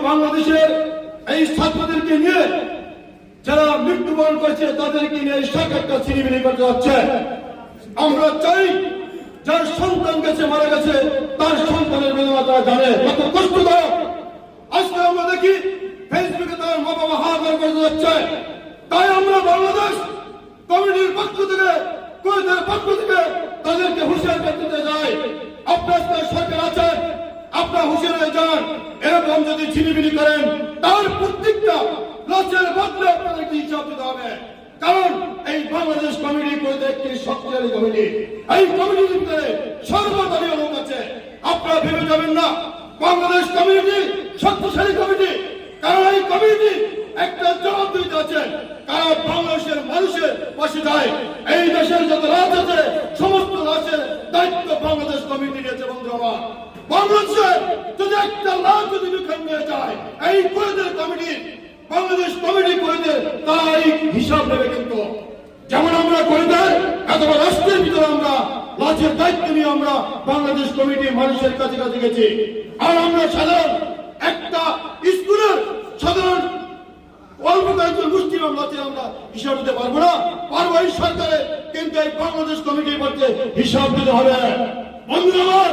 বাংলাদেশের এই ছাত্রদেরকে নিয়ে যারা মৃত্যুবরণ করেছে তাদেরকে নিয়ে সরকারটা ছিনিমিনি করতে যাচ্ছে। আমরা চাই যার সন্তান গেছে মারা গেছে তার সন্তানের বেদনা তারা জানে কত কষ্টদায়ক। আজকে আমরা দেখি ফেসবুকে তার মা বাবা হাহাকার করতে যাচ্ছে। তাই আমরা বাংলাদেশ কমিটির পক্ষ থেকে কমিটির পক্ষ থেকে তাদেরকে হুঁশিয়ার করতে যাই, আপনার সরকার আছে, আপনার হুঁশিয়ার হয়ে যান। এরকম যদি ছিনিমিনি করেন তার প্রত্যেকটা লাশের বদলে আপনাদেরকে হিসাব দিতে হবে। কারণ এই বাংলাদেশ কমিটি বলতে একটি শক্তিশালী কমিটি, এই কমিটির ভিতরে সর্বদলীয় লোক আছে। আপনারা ভেবে যাবেন না বাংলাদেশ কমিটি শক্তিশালী কমিটি, কারণ এই কমিটি একটা জবাবদিহিতা আছে। কারণ বাংলাদেশের মানুষের পাশে যায়। এই দেশের যত রাজ আছে সমস্ত রাজের দায়িত্ব বাংলাদেশ কমিটি নিয়েছে। বন্ধু আমার, বাংলাদেশের যদি একটা লাশ যদি বিক্ষণ নিয়ে যায় এই পরিদের কমিটি বাংলাদেশ কমিটি পরিদের তারা এই হিসাব নেবে। কিন্তু যেমন আমরা পরিদের এতটা রাষ্ট্রের ভিতরে আমরা লাশের দায়িত্ব নিয়ে আমরা বাংলাদেশ কমিটি মানুষের কাছে কাছে গেছি। আর আমরা সাধারণ একটা স্কুলের সাধারণ অল্প কয়েকজন মুসলিম আমরা হিসাব দিতে পারবো না, পারবো এই সরকারে, কিন্তু এই বাংলাদেশ কমিটির মধ্যে হিসাব দিতে হবে। বন্ধু আমার,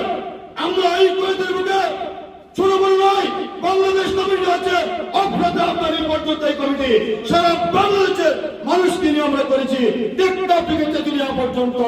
আমরা এই কয়েদের বুকে ছোট বড় নয়, বাংলাদেশ কমিটি আছে অপরাধে আপনার পর্যন্ত এই কমিটি সারা বাংলাদেশের মানুষকে নিয়ে আমরা করেছি টেকনাফ থেকে তেতুলিয়া পর্যন্ত।